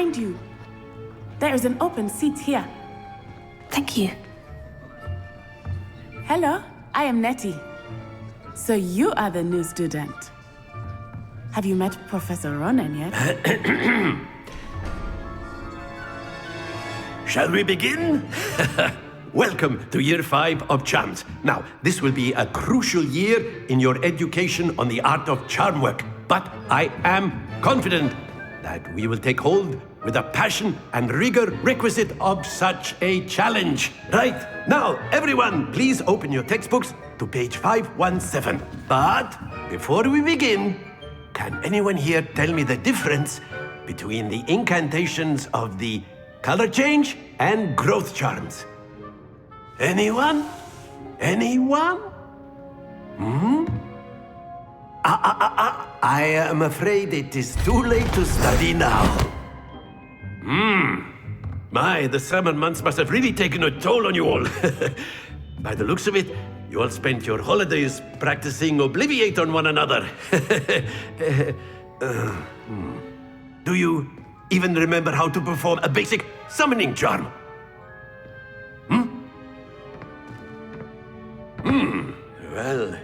behind you. There is an open seat here. Thank you. Hello, I am Nettie. So you are the new student. Have you met Professor Ronan yet? Shall we begin? Welcome to Year 5 of Charms. Now, this will be a crucial year in your education on the art of charm work. But I am confident that we will take hold with the passion and rigor requisite of such a challenge. Right, now, everyone, please open your textbooks to page 517. But before we begin, can anyone here tell me the difference between the incantations of the color change and growth charms? Anyone? Anyone? I am afraid it is too late to study now. My, the summer months must have really taken a toll on you all. By the looks of it, you all spent your holidays practicing Obliviate on one another. Do you even remember how to perform a basic summoning charm? Well,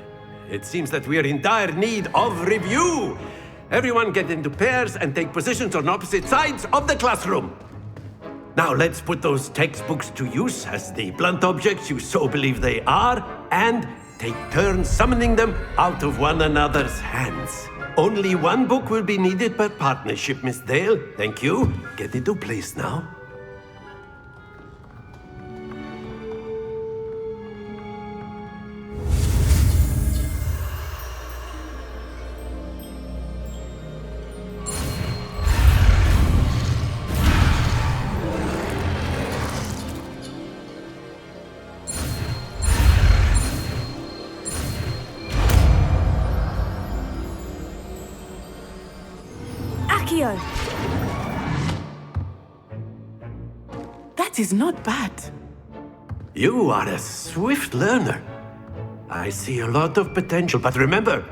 it seems that we are in dire need of review. Everyone get into pairs and take positions on opposite sides of the classroom. Now let's put those textbooks to use as the blunt objects you so believe they are, and take turns summoning them out of one another's hands. Only one book will be needed per partnership, Miss Dale. Thank you. Get into place now. That is not bad. You are a swift learner. I see a lot of potential, but remember,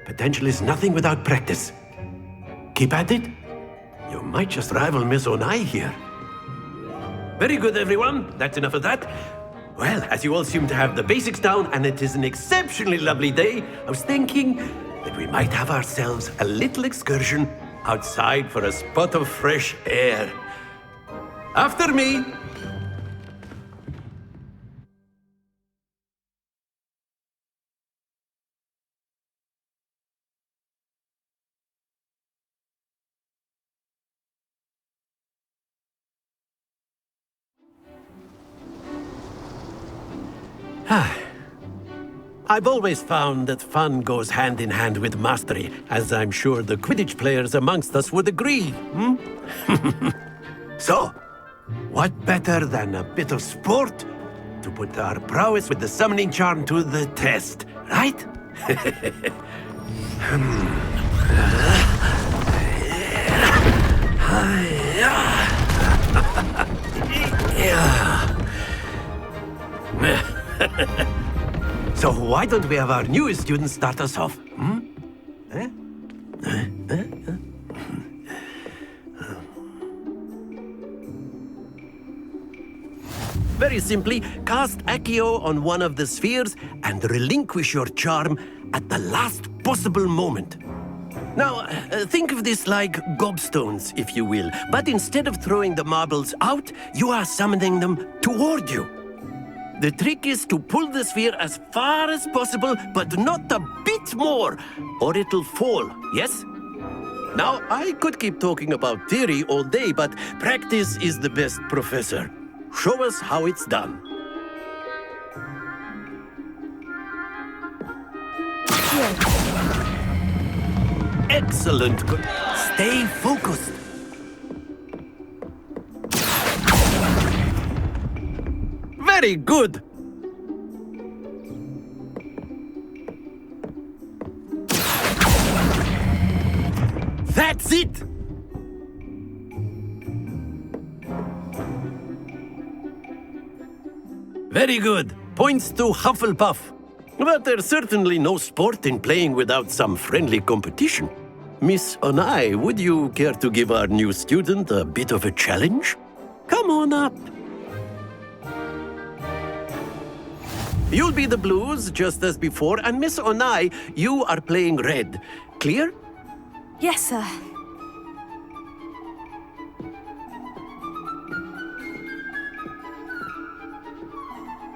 potential is nothing without practice. Keep at it. You might just rival Miss Onai here. Very good, everyone. That's enough of that. Well, as you all seem to have the basics down, and it is an exceptionally lovely day, I was thinking that we might have ourselves a little excursion outside for a spot of fresh air. After me. I've always found that fun goes hand in hand with mastery, as I'm sure the Quidditch players amongst us would agree. So, what better than a bit of sport to put our prowess with the summoning charm to the test, right? So why don't we have our newest student start us off? Very simply, cast Accio on one of the spheres and relinquish your charm at the last possible moment. Now, think of this like gobstones, if you will, but instead of throwing the marbles out, you are summoning them toward you. The trick is to pull the sphere as far as possible, but not a bit more, or it'll fall, yes? Now, I could keep talking about theory all day, but practice is the best professor. Show us how it's done. Excellent. Stay focused. Very good. That's it. Very good. Points to Hufflepuff. But there's certainly no sport in playing without some friendly competition. Miss Onai, would you care to give our new student a bit of a challenge? Come on up. You'll be the blues, just as before, and Miss Onai, you are playing red. Clear? Yes, sir.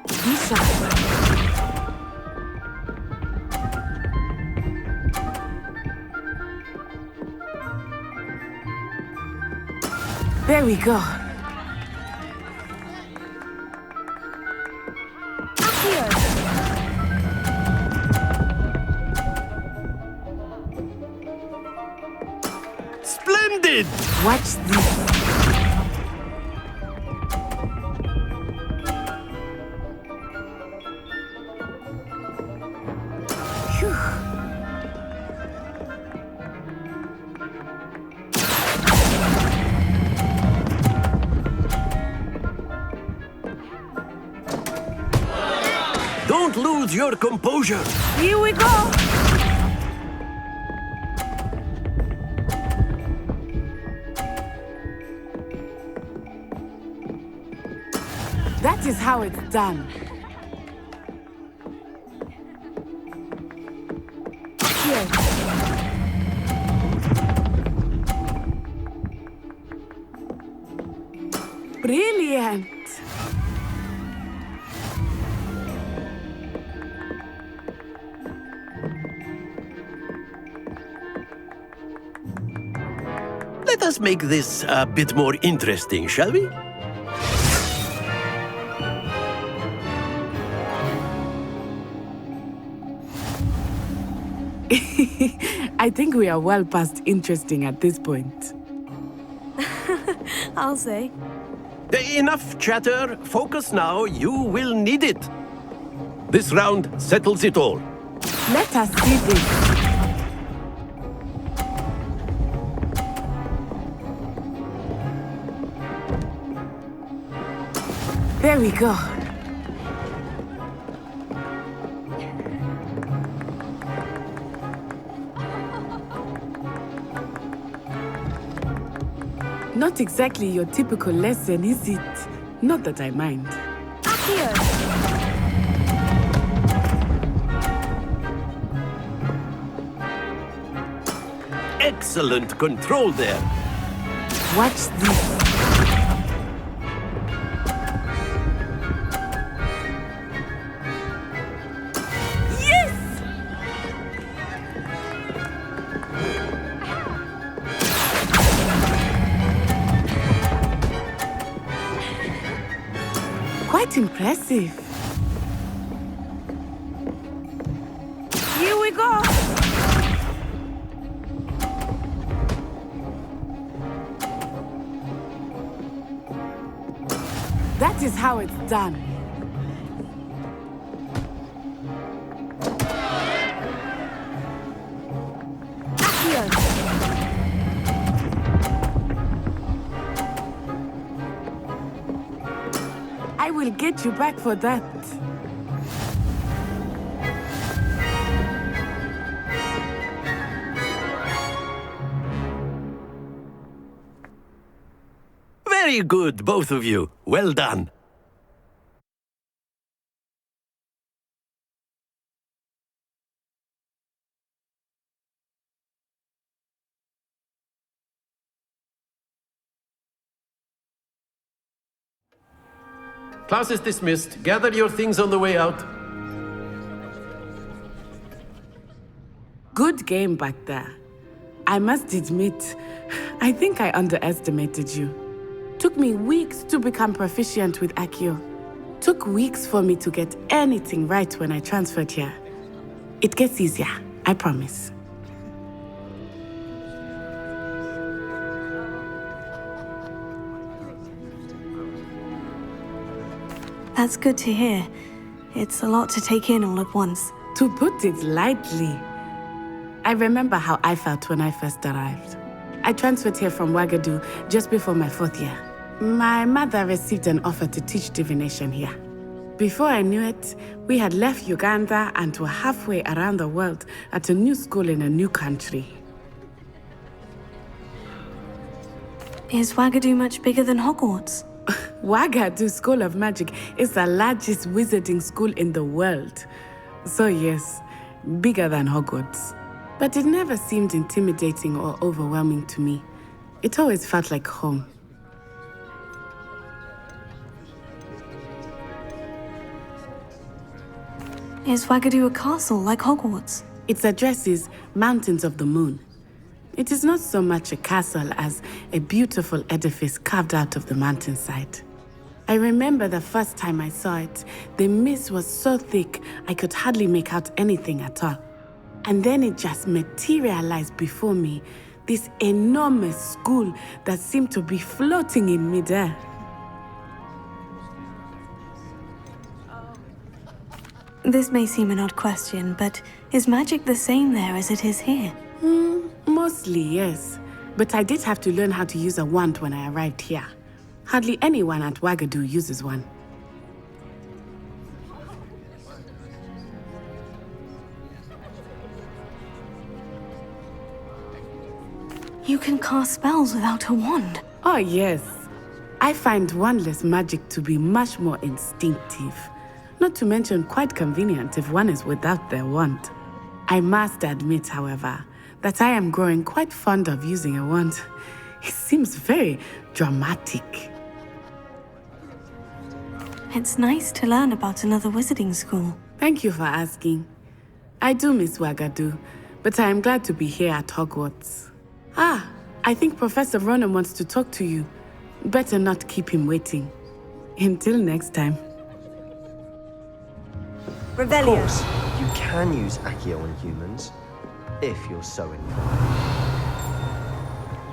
Be sharp. There we go. Splendid! Watch this. Phew. Don't lose your composure. Here we go. That is how it's done. Here. Brilliant. Let us make this a bit more interesting, shall we? I think we are well past interesting at this point. I'll say. Enough chatter. Focus now. You will need it. This round settles it all. Let us see this. There we go. Not exactly your typical lesson, is it? Not that I mind. Accio! Excellent control there. Watch this. Yes! Quite impressive. Here we go. That is how it's done. Accio! I will get you back for that. Very good, both of you. Well done. Class is dismissed. Gather your things on the way out. Good game back there. I must admit, I think I underestimated you. Took me weeks to become proficient with Accio. Took weeks for me to get anything right when I transferred here. It gets easier, I promise. That's good to hear. It's a lot to take in all at once. To put it lightly, I remember how I felt when I first arrived. I transferred here from Ouagadougou just before my 4th year. My mother received an offer to teach divination here. Before I knew it, we had left Uganda and were halfway around the world at a new school in a new country. Is Wagadu much bigger than Hogwarts? Wagadu School of Magic is the largest wizarding school in the world. So yes, bigger than Hogwarts. But it never seemed intimidating or overwhelming to me. It always felt like home. Is Wagadu a castle like Hogwarts? Its address is Mountains of the Moon. It is not so much a castle as a beautiful edifice carved out of the mountainside. I remember the first time I saw it, the mist was so thick I could hardly make out anything at all. And then it just materialized before me, this enormous school that seemed to be floating in midair. This may seem an odd question, but is magic the same there as it is here? Mostly, yes. But I did have to learn how to use a wand when I arrived here. Hardly anyone at Wagadu uses one. You can cast spells without a wand. Oh, yes. I find wandless magic to be much more instinctive. Not to mention quite convenient if one is without their wand. I must admit, however, that I am growing quite fond of using a wand. It seems very dramatic. It's nice to learn about another wizarding school. Thank you for asking. I do miss Wagadu, but I am glad to be here at Hogwarts. I think Professor Ronan wants to talk to you. Better not keep him waiting. Until next time. Of course, you can use Accio on humans, if you're so inclined.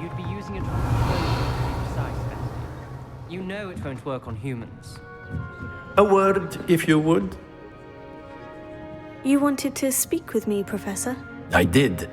You'd be using it on precise, Betsy. You know it won't work on humans. A word, if you would. You wanted to speak with me, Professor? I did.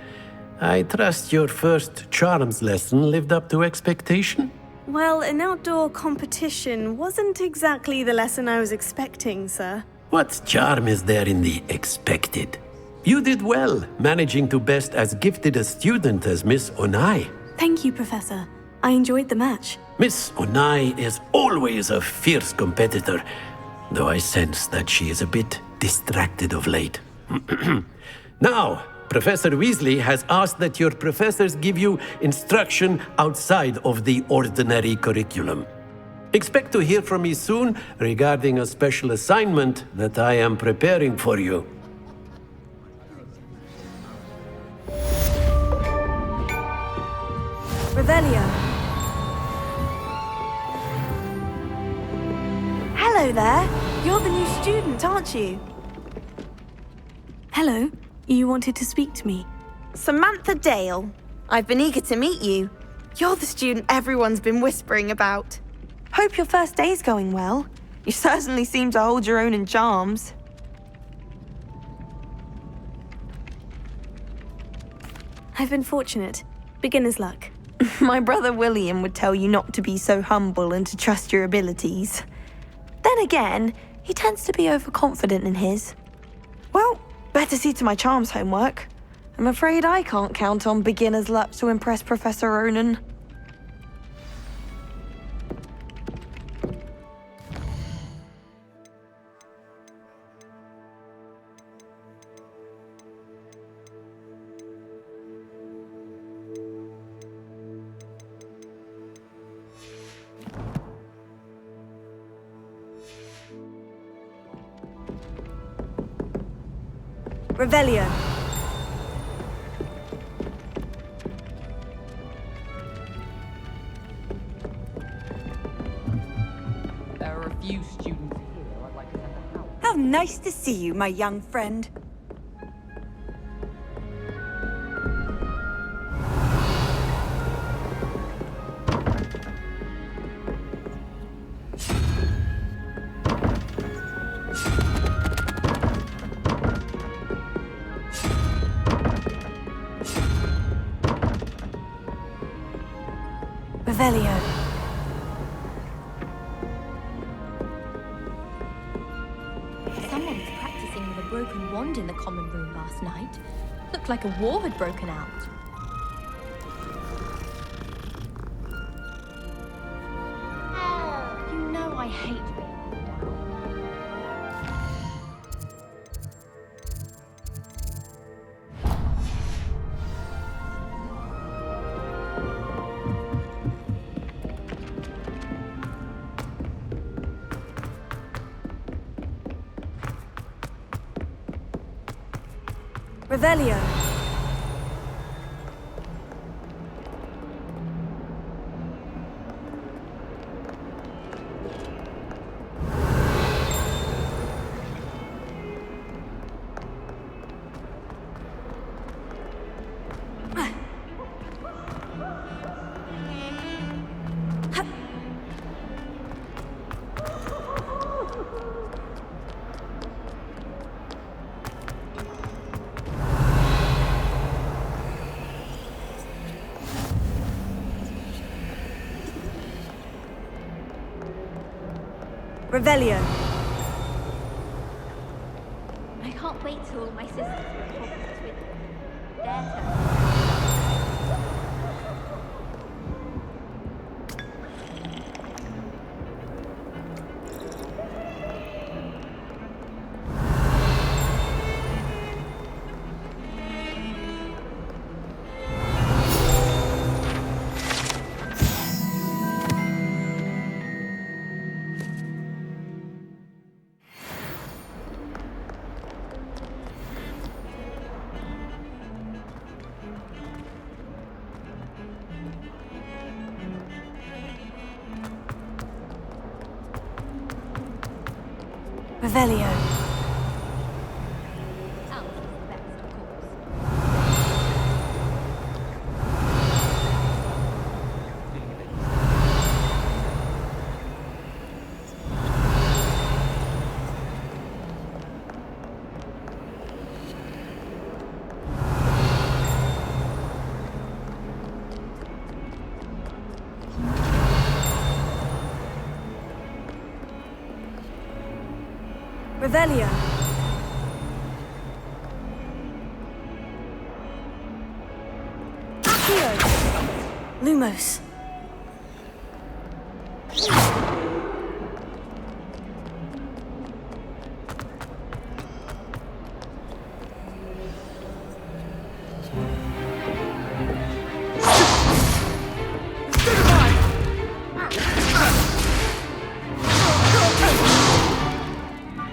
I trust your first charms lesson lived up to expectation? Well, an outdoor competition wasn't exactly the lesson I was expecting, sir. What charm is there in the expected? You did well, managing to best as gifted a student as Miss Onai. Thank you, Professor. I enjoyed the match. Miss Onai is always a fierce competitor, though I sense that she is a bit distracted of late. Now, Professor Weasley has asked that your professors give you instruction outside of the ordinary curriculum. Expect to hear from me soon regarding a special assignment that I am preparing for you. Revelio. Hello there. You're the new student, aren't you? Hello. You wanted to speak to me? Samantha Dale. I've been eager to meet you. You're the student everyone's been whispering about. Hope your first day's going well. You certainly seem to hold your own in charms. I've been fortunate. Beginner's luck. My brother William would tell you not to be so humble and to trust your abilities. Then again, he tends to be overconfident in his. Well, better see to my charms homework. I'm afraid I can't count on beginner's luck to impress Professor Ronan. Revelio. There are a few students here I'd like to send a house. How nice to see you, my young friend. Revelio. Someone was practicing with a broken wand in the common room last night. Looked like a war had broken out. I hate being let down. Revelio. Revelio. I can't wait till all my sisters are at Hogwarts with their turn. Revelio. Alice is the best, of course. Feeling a bit. Revelio. Accio. Lumos.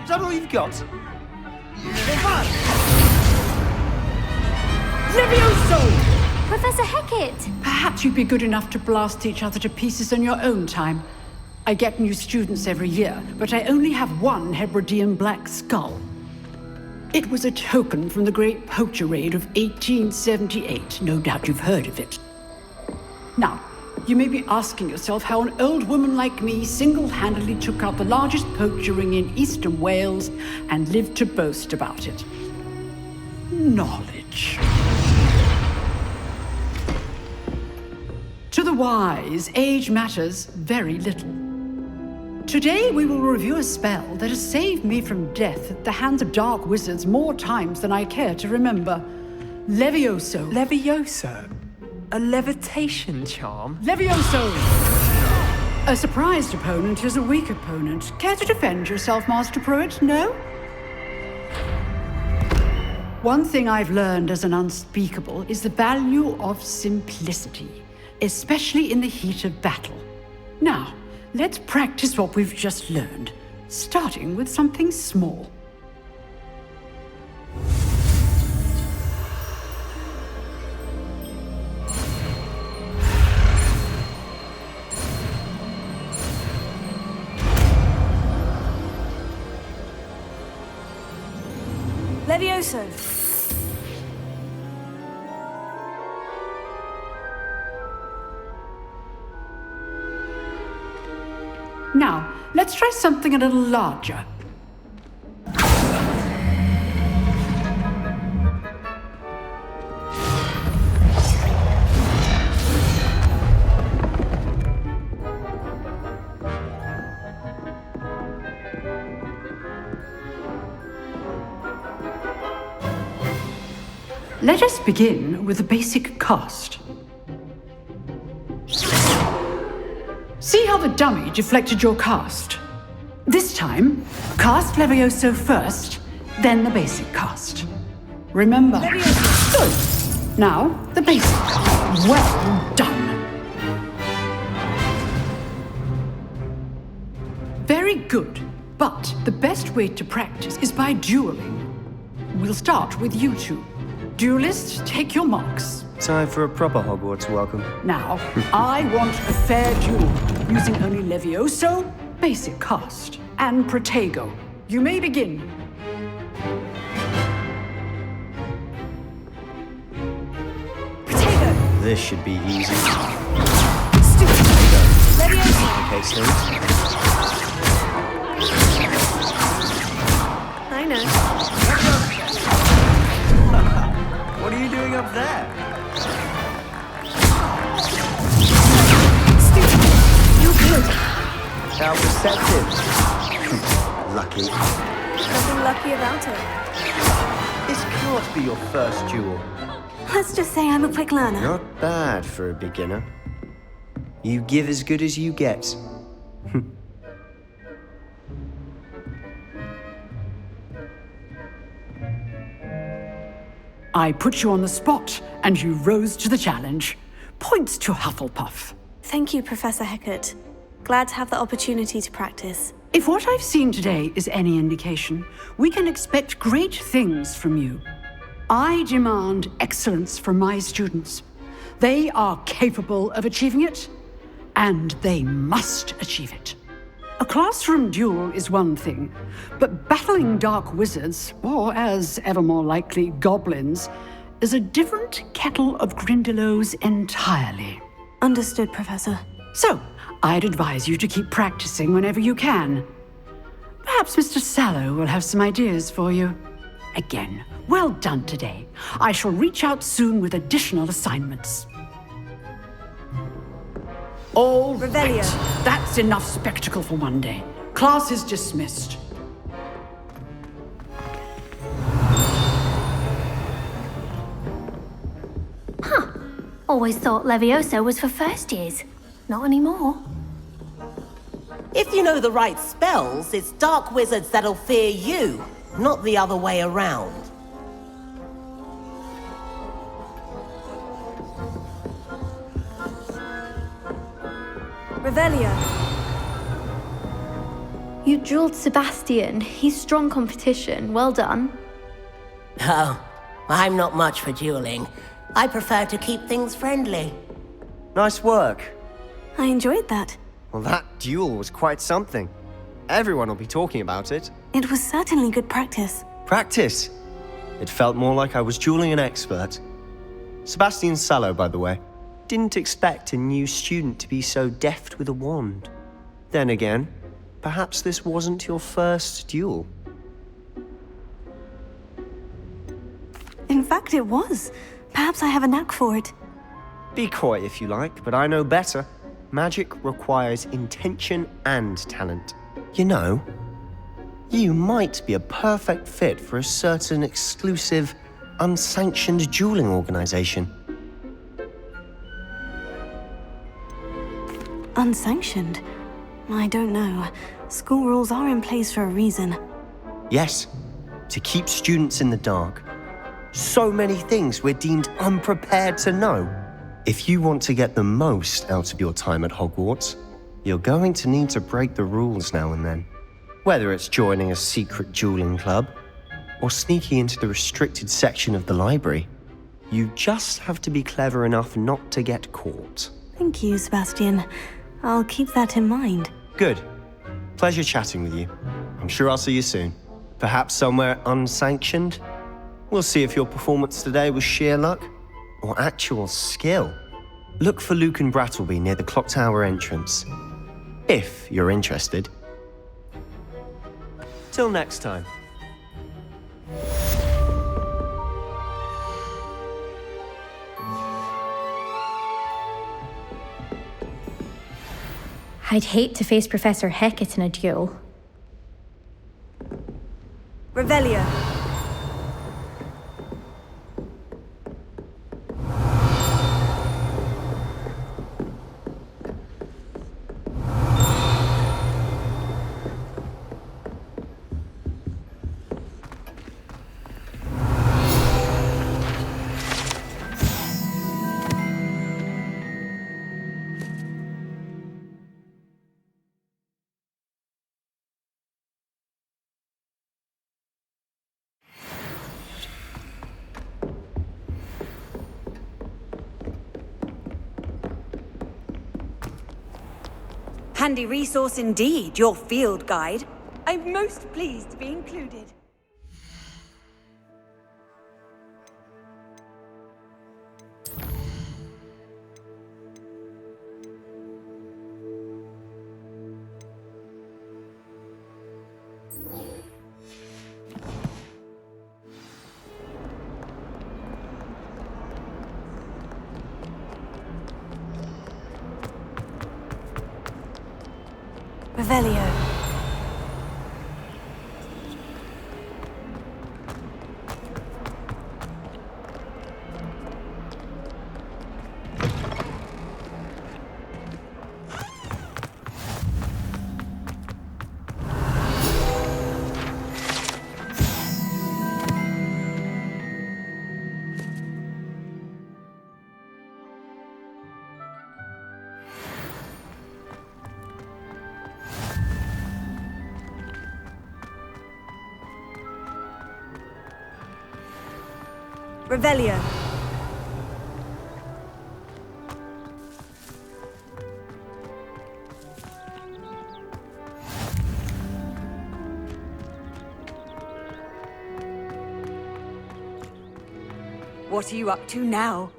Is that all you've got? Professor Hecat! Perhaps you'd be good enough to blast each other to pieces on your own time. I get new students every year, but I only have one Hebridean black skull. It was a token from the Great Poacher Raid of 1878. No doubt you've heard of it. Now, you may be asking yourself how an old woman like me single-handedly took out the largest poacher ring in eastern Wales and lived to boast about it. Knowledge. To the wise, age matters very little. Today we will review a spell that has saved me from death at the hands of dark wizards more times than I care to remember. Levioso. Levioso? A levitation charm? Levioso! A surprised opponent is a weak opponent. Care to defend yourself, Master Pruitt? No? One thing I've learned as an unspeakable is the value of simplicity, especially in the heat of battle. Now, let's practice what we've just learned, starting with something small. Levioso. Now, let's try something a little larger. Let us begin with the basic cast. See how the dummy deflected your cast? This time, cast Levioso first, then the basic cast. Remember. Good. Now, the basic cast. Well done. Very good. But the best way to practice is by dueling. We'll start with you two. Duelists, take your marks. Time for a proper Hogwarts welcome. Now, I want a fair duel, using only Levioso, basic cast, and Protego. You may begin. Protego! This should be easy. Stupid. Levioso! Okay, so I know. what are you doing up there? Stupid. You're good. How receptive. Lucky. Nothing lucky about it. This can't be your first duel. Let's just say I'm a quick learner. Not bad for a beginner. You give as good as you get. I put you on the spot, and you rose to the challenge. Points to Hufflepuff. Thank you, Professor Hecat. Glad to have the opportunity to practice. If what I've seen today is any indication, we can expect great things from you. I demand excellence from my students. They are capable of achieving it, and they must achieve it. A classroom duel is one thing, but battling dark wizards, or as ever more likely, goblins, is a different kettle of Grindylows entirely. Understood, Professor. So, I'd advise you to keep practicing whenever you can. Perhaps Mr. Sallow will have some ideas for you. Again, well done today. I shall reach out soon with additional assignments. All right. Revelio. That's enough spectacle for one day. Class is dismissed. Always thought Levioso was for first years. Not anymore. If you know the right spells, it's dark wizards that'll fear you, not the other way around. Revelio. You drilled Sebastian. He's strong competition. Well done. Oh, I'm not much for dueling. I prefer to keep things friendly. Nice work. I enjoyed that. Well, that duel was quite something. Everyone will be talking about it. It was certainly good practice. Practice. It felt more like I was dueling an expert. Sebastian Sallow, by the way. Didn't expect a new student to be so deft with a wand. Then again, perhaps this wasn't your first duel. In fact, it was. Perhaps I have a knack for it. Be coy if you like, but I know better. Magic requires intention and talent. You know, you might be a perfect fit for a certain exclusive, unsanctioned dueling organization. Unsanctioned? I don't know. School rules are in place for a reason. Yes, to keep students in the dark. So many things we're deemed unprepared to know. If you want to get the most out of your time at Hogwarts, you're going to need to break the rules now and then. Whether it's joining a secret dueling club or sneaking into the restricted section of the library, you just have to be clever enough not to get caught. Thank you, Sebastian. I'll keep that in mind. Good. Pleasure chatting with you. I'm sure I'll see you soon. Perhaps somewhere unsanctioned? We'll see if your performance today was sheer luck or actual skill. Look for Luke and Brattleby near the clock tower entrance, if you're interested. Till next time. I'd hate to face Professor Hecat in a duel. Revelio. Handy resource indeed, your field guide. I'm most pleased to be included. Revelio. Revelio. What are you up to now?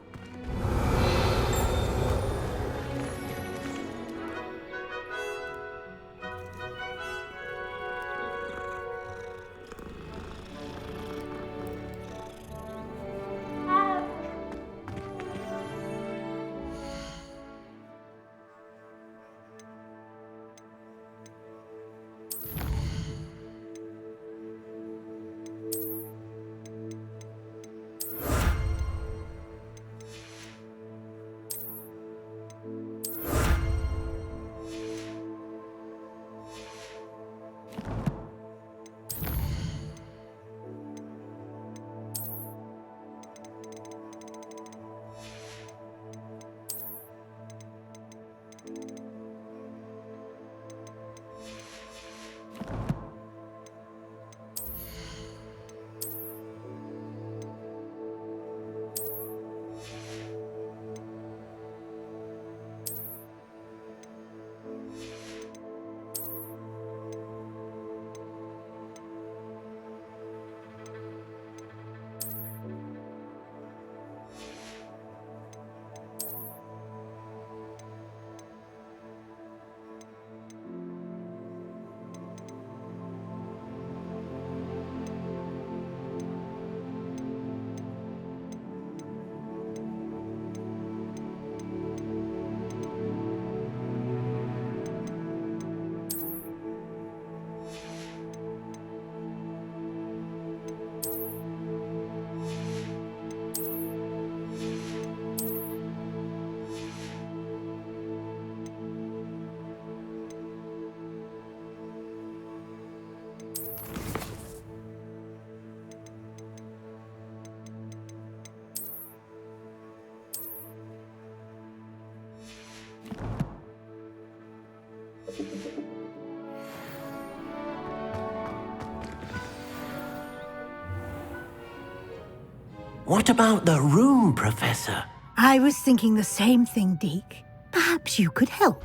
What about the room, Professor? I was thinking the same thing, Deke. Perhaps you could help.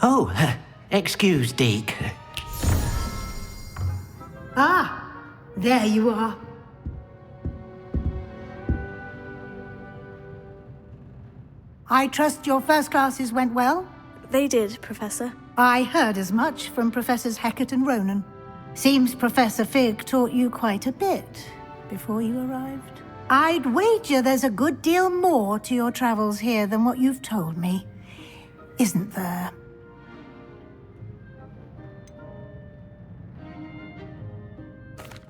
Oh, excuse, Deke. Ah, there you are. I trust your first classes went well? They did, Professor. I heard as much from Professors Hecat and Ronan. Seems Professor Fig taught you quite a bit before you arrived. I'd wager there's a good deal more to your travels here than what you've told me, isn't there?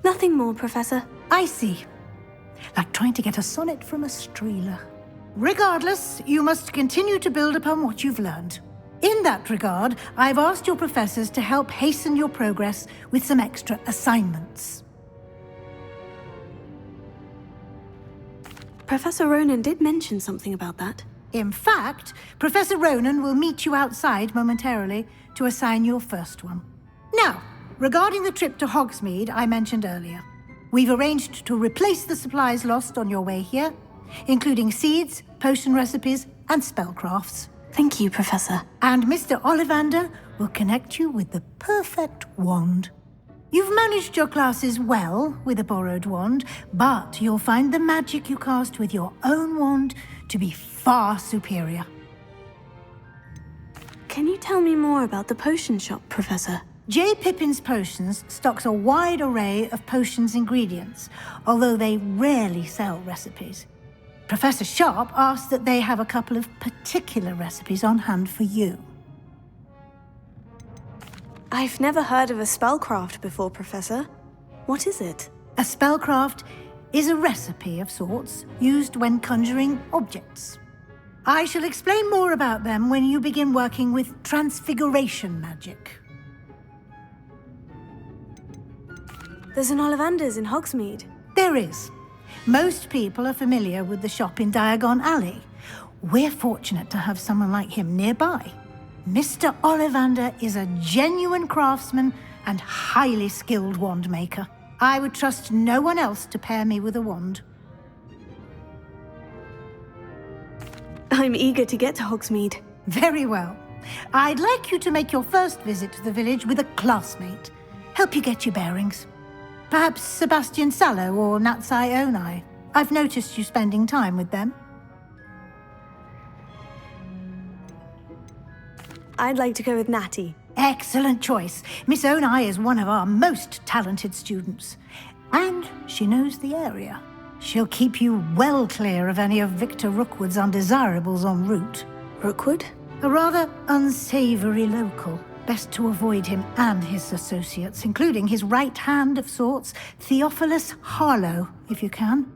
Nothing more, Professor. I see. Like trying to get a sonnet from a streeler. Regardless, you must continue to build upon what you've learned. In that regard, I've asked your professors to help hasten your progress with some extra assignments. Professor Ronan did mention something about that. In fact, Professor Ronan will meet you outside momentarily to assign your first one. Now, regarding the trip to Hogsmeade I mentioned earlier, we've arranged to replace the supplies lost on your way here, including seeds, potion recipes, and spellcrafts. Thank you, Professor. And Mr. Ollivander will connect you with the perfect wand. You've managed your classes well with a borrowed wand, but you'll find the magic you cast with your own wand to be far superior. Can you tell me more about the potion shop, Professor? J. Pippin's Potions stocks a wide array of potions ingredients, although they rarely sell recipes. Professor Sharp asked that they have a couple of particular recipes on hand for you. I've never heard of a spellcraft before, Professor. What is it? A spellcraft is a recipe of sorts used when conjuring objects. I shall explain more about them when you begin working with transfiguration magic. There's an Ollivander's in Hogsmeade. There is. Most people are familiar with the shop in Diagon Alley. We're fortunate to have someone like him nearby. Mr. Ollivander is a genuine craftsman and highly skilled wand maker. I would trust no one else to pair me with a wand. I'm eager to get to Hogsmeade. Very well. I'd like you to make your first visit to the village with a classmate. Help you get your bearings. Perhaps Sebastian Sallow or Natsai Onai. I've noticed you spending time with them. I'd like to go with Natty. Excellent choice. Miss Onai is one of our most talented students. And she knows the area. She'll keep you well clear of any of Victor Rookwood's undesirables en route. Rookwood? A rather unsavory local. Best to avoid him and his associates, including his right hand of sorts, Theophilus Harlow, if you can.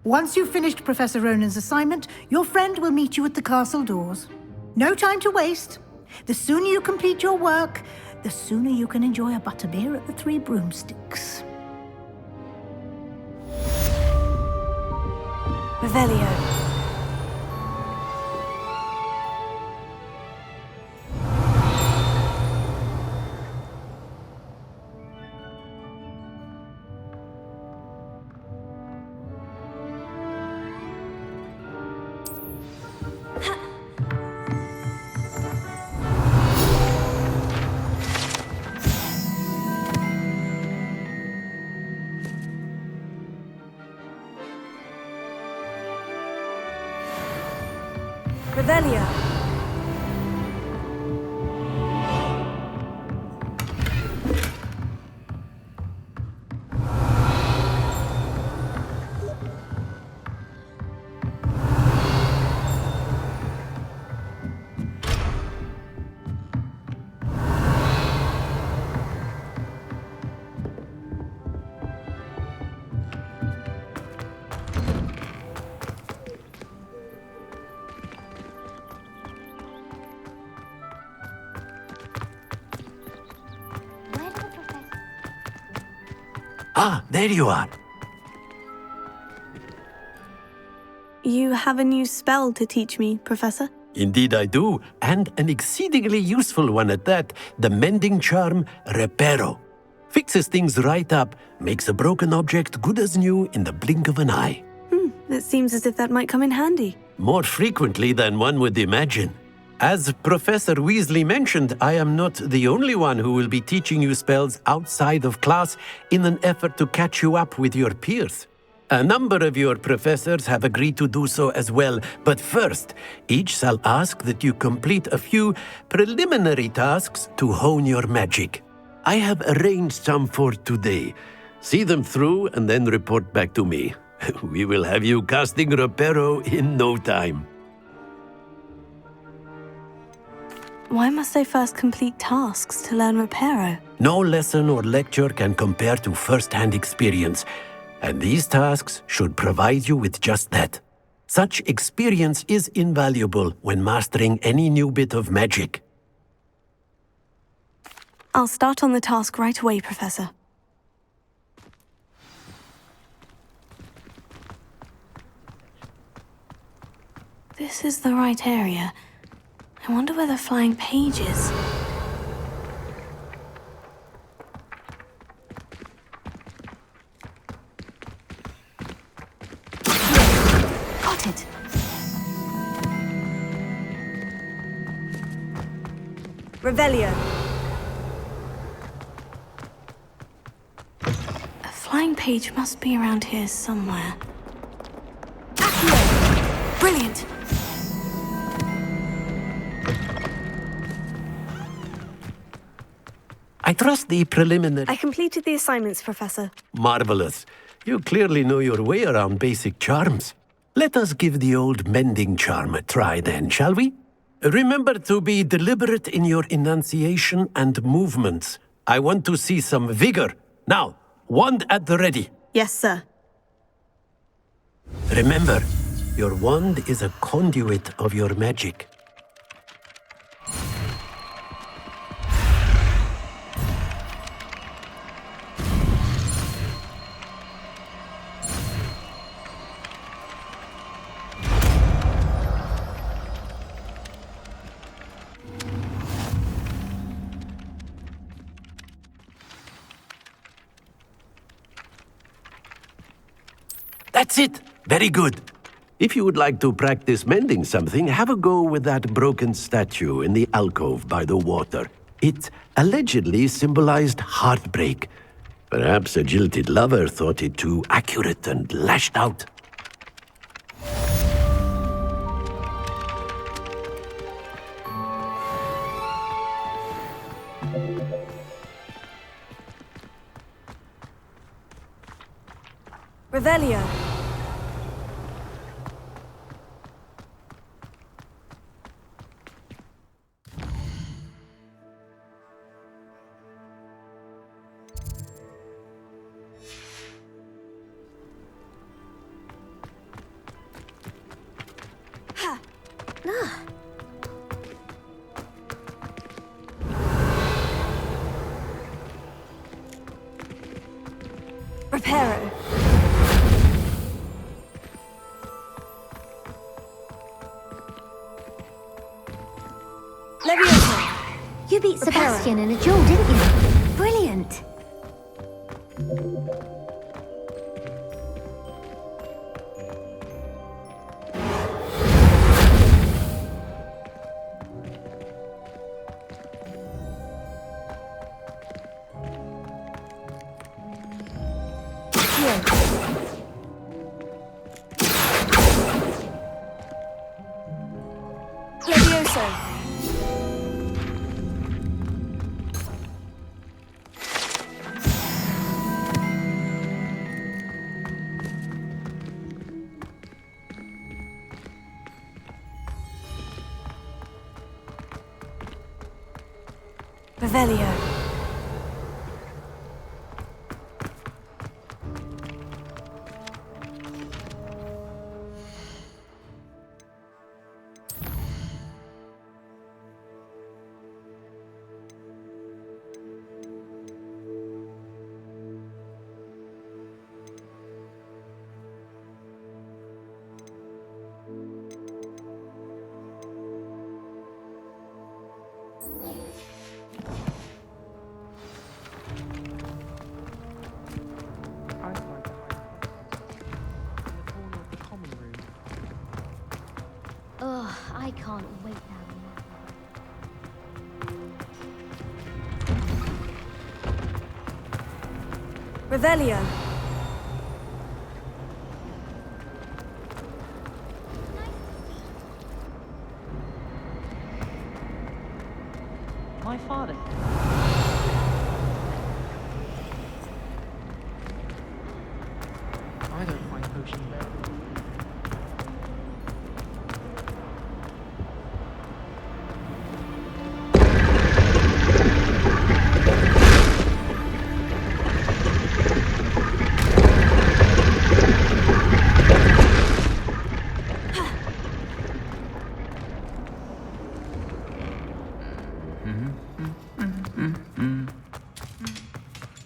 Once you've finished Professor Ronan's assignment, your friend will meet you at the castle doors. No time to waste. The sooner you complete your work, the sooner you can enjoy a butterbeer at the Three Broomsticks. Revelio. Revelio. Ah, there you are. You have a new spell to teach me, Professor? Indeed I do, and an exceedingly useful one at that, the mending charm Reparo. Fixes things right up, makes a broken object good as new in the blink of an eye. It seems as if that might come in handy. More frequently than one would imagine. As Professor Weasley mentioned, I am not the only one who will be teaching you spells outside of class in an effort to catch you up with your peers. A number of your professors have agreed to do so as well, but first, each shall ask that you complete a few preliminary tasks to hone your magic. I have arranged some for today. See them through and then report back to me. We will have you casting Reparo in no time. Why must I first complete tasks to learn Reparo? No lesson or lecture can compare to first-hand experience, and these tasks should provide you with just that. Such experience is invaluable when mastering any new bit of magic. I'll start on the task right away, Professor. This is the right area. I wonder where the flying page is. Got it. Revelio. A flying page must be around here somewhere. Accio! Brilliant! I trust the preliminary... I completed the assignments, Professor. Marvelous. You clearly know your way around basic charms. Let us give the old mending charm a try then, shall we? Remember to be deliberate in your enunciation and movements. I want to see some vigor. Now, wand at the ready. Yes, sir. Remember, your wand is a conduit of your magic. That's it! Very good. If you would like to practice mending something, have a go with that broken statue in the alcove by the water. It allegedly symbolized heartbreak. Perhaps a jilted lover thought it too accurate and lashed out. Revelio. Reparo. You beat Sebastian in a duel, didn't you? Brilliant. Revelio. Oh, I can't wait now. Revelio. My father. I don't find potion bad.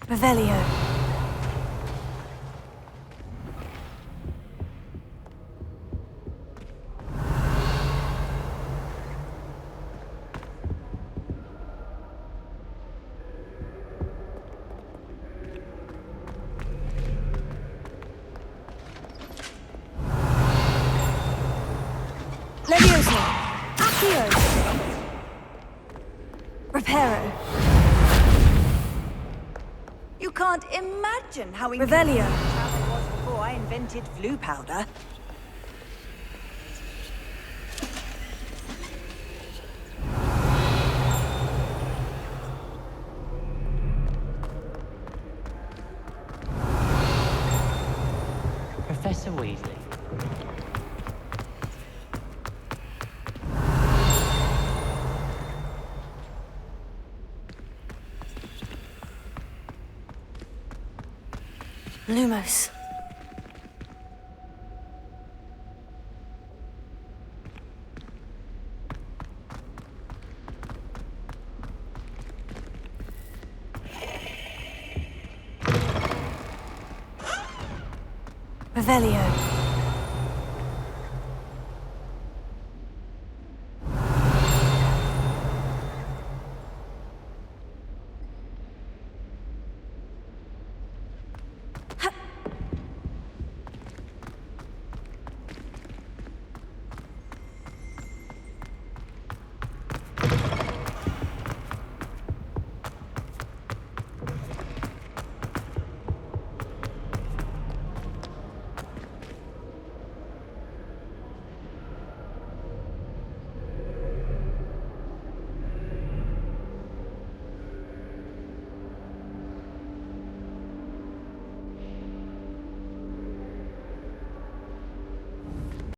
Revelio. Pero. You can't imagine how Revelio. travel was before I invented flu powder. Professor Weasley. Lumos. Revelio.